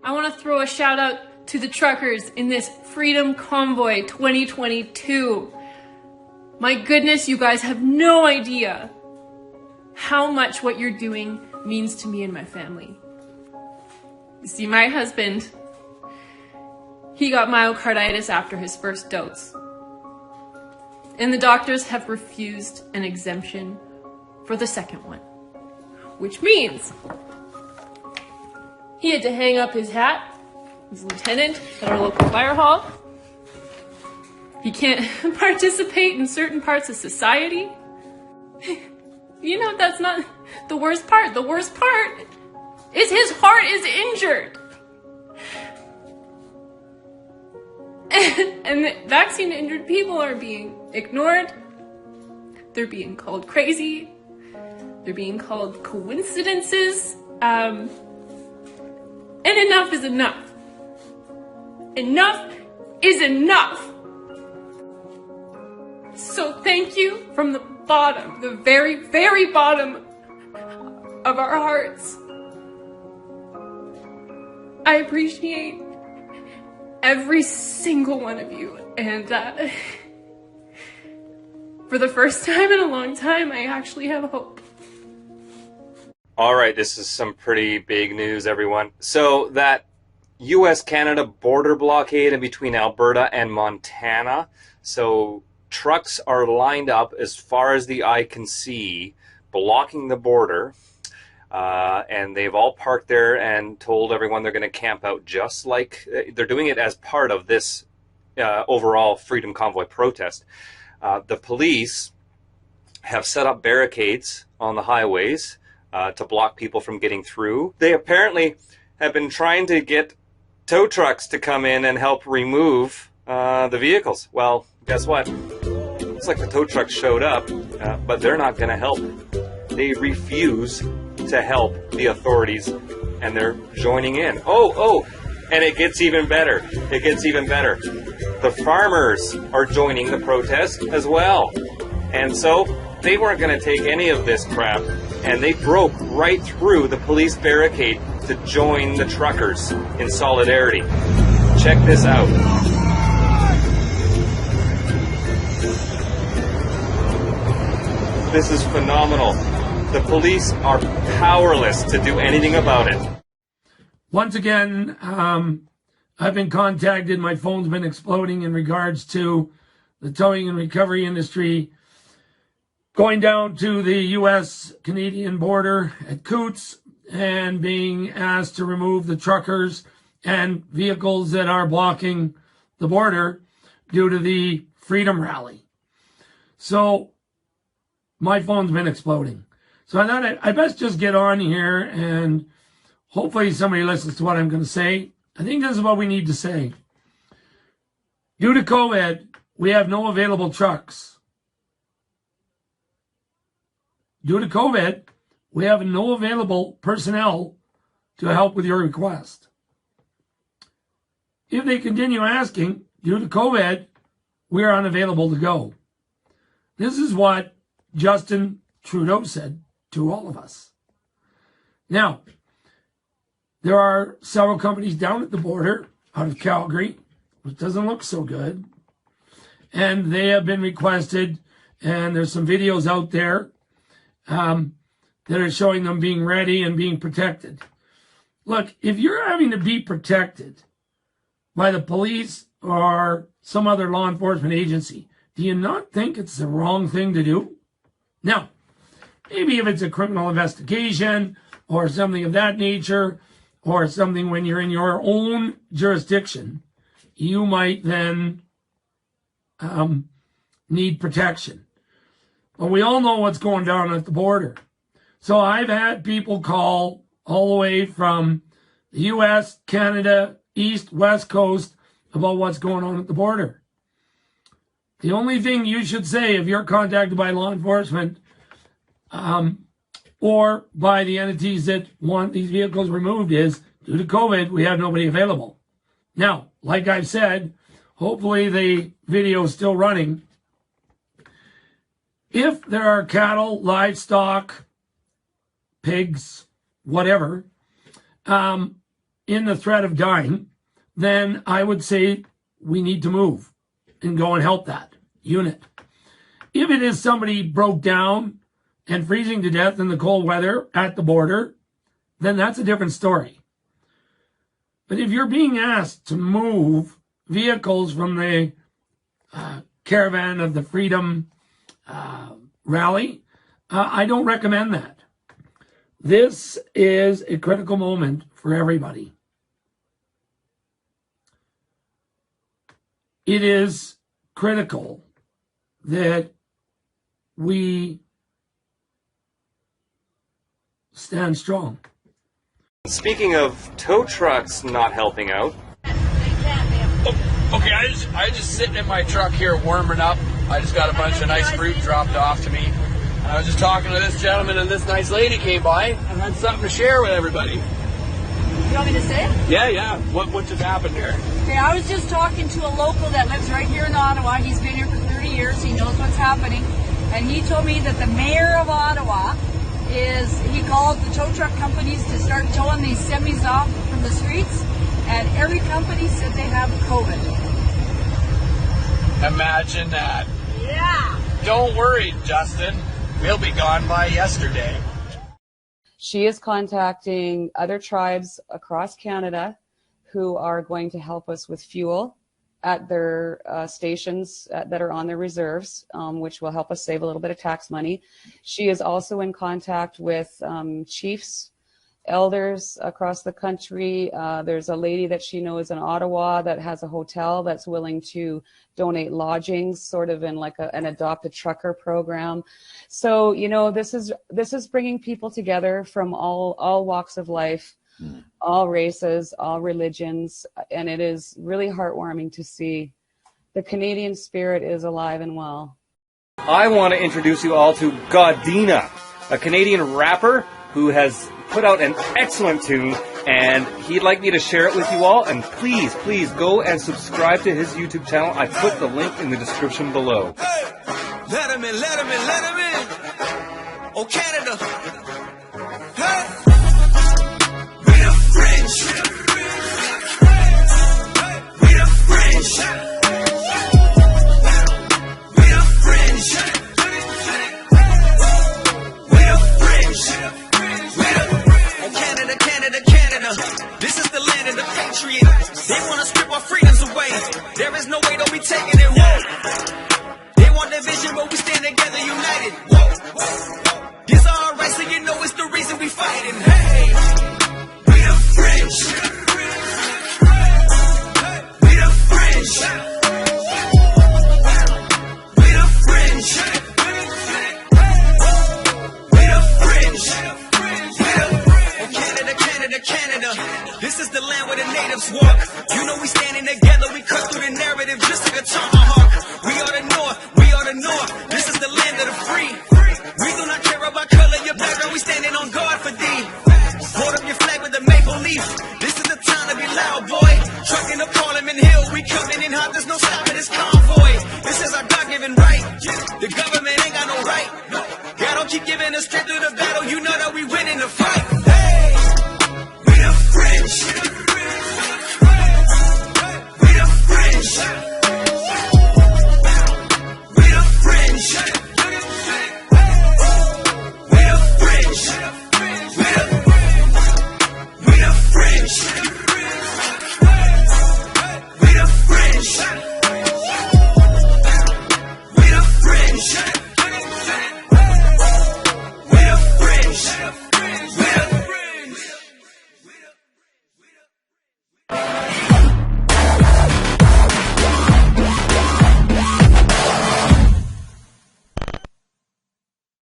I want to throw a shout out to the truckers in this Freedom Convoy 2022. My goodness, you guys have no idea how much what you're doing means to me and my family. You see, my husband, he got myocarditis after his first dose. And the doctors have refused an exemption for the second one. Which means he had to hang up his hat as lieutenant at our local fire hall. He can't participate in certain parts of society. You know, that's not the worst part. The worst part is his heart is injured. And vaccine injured people are being ignored. They're being called crazy. They're being called coincidences. And enough is enough. Enough is enough. So thank you from the bottom, the very, very bottom of our hearts. I appreciate every single one of you. And for the first time in a long time, I actually have hope. All right, this is some pretty big news, everyone. So that U.S.-Canada border blockade in between Alberta and Montana. So trucks are lined up as far as the eye can see, blocking the border. And they've all parked there and told everyone they're going to camp out, just like they're doing it as part of this overall Freedom Convoy protest. The police have set up barricades on the highways to block people from getting through. They apparently have been trying to get tow trucks to come in and help remove the vehicles. Well, guess what? Looks like the tow trucks showed up, but they're not going to help. They refuse to help the authorities, and they're joining in. And it gets even better. It gets even better. The farmers are joining the protest as well. And so they weren't going to take any of this crap, and they broke right through the police barricade to join the truckers in solidarity. Check this out. This is phenomenal. The police are powerless to do anything about it. Once again, I've been contacted. My phone's been exploding in regards to the towing and recovery industry going down to the U.S.-Canadian border at Coutts and being asked to remove the truckers and vehicles that are blocking the border due to the Freedom Rally. So my phone's been exploding. So I thought I best just get on here and hopefully somebody listens to what I'm going to say. I think this is what we need to say. Due to COVID, we have no available trucks. Due to COVID, we have no available personnel to help with your request. If they continue asking, due to COVID, we are unavailable to go. This is what Justin Trudeau said to all of us. Now, there are several companies down at the border out of Calgary, which doesn't look so good. And they have been requested, and there's some videos out there that are showing them being ready and being protected. Look, if you're having to be protected by the police or some other law enforcement agency, do you not think it's the wrong thing to do? Now, maybe if it's a criminal investigation or something of that nature, or something when you're in your own jurisdiction, you might then need protection. But we all know what's going down at the border. So I've had people call all the way from the U.S., Canada, East, West Coast about what's going on at the border. The only thing you should say if you're contacted by law enforcement or by the entities that want these vehicles removed is, due to COVID, we have nobody available. Now, like I've said, hopefully the video is still running. If there are cattle, livestock, pigs, whatever, in the threat of dying, then I would say we need to move and go and help that unit. If it is somebody broke down and freezing to death in the cold weather at the border, then that's a different story. But if you're being asked to move vehicles from the caravan of the Freedom rally, I don't recommend that. This is a critical moment for everybody. It is critical that we stand strong. Speaking of tow trucks not helping out. Okay, I just sitting in my truck here warming up. I just got a bunch of nice fruit dropped off to me. And I was just talking to this gentleman, and this nice lady came by and had something to share with everybody. You want me to say it? Yeah. What just happened here? Okay, I was just talking to a local that lives right here in Ottawa. He's been here for 30 years. He knows what's happening. And he told me that the mayor of Ottawa he called the tow truck companies to start towing these semis off from the streets. And every company said they have COVID. Imagine that. Yeah. Don't worry, Justin. We'll be gone by yesterday. She is contacting other tribes across Canada who are going to help us with fuel at their stations that are on their reserves, which will help us save a little bit of tax money. She is also in contact with chiefs, elders across the country. There's a lady that she knows in Ottawa that has a hotel that's willing to donate lodgings, sort of in like an adopted trucker program. So, you know, this is bringing people together from all walks of life, all races, all religions, and it is really heartwarming to see. The Canadian spirit is alive and well. I want to introduce you all to Godina, a Canadian rapper who has put out an excellent tune, and he'd like me to share it with you all. And please go and subscribe to his YouTube channel. I put the link in the description below. Hey, let him in, let him in, let him in. Oh, Canada. Hey. We the French. We the French. We the French. We the French. Canada. This is the land of the patriots. They want to strip our freedoms away. There is no way they'll be taking it. Whoa. They want division, but we stand together united. Whoa. These are our rights, so you know it's the reason we fighting. Hey, we the French. We the French. We the French. We the French. Canada. This is the land where the natives walk. You know we standing together, we cut through the narrative just like a tomahawk. We are the North. This is the land of the free. We do not care about color, your background, we standing on guard for thee. Hold up your flag with the maple leaf. This is the time to be loud, boy. Trucking up Parliament Hill, we coming in hot, there's no stopping this convoy. This is our God-given right. The government ain't got no right. God don't keep giving us strength.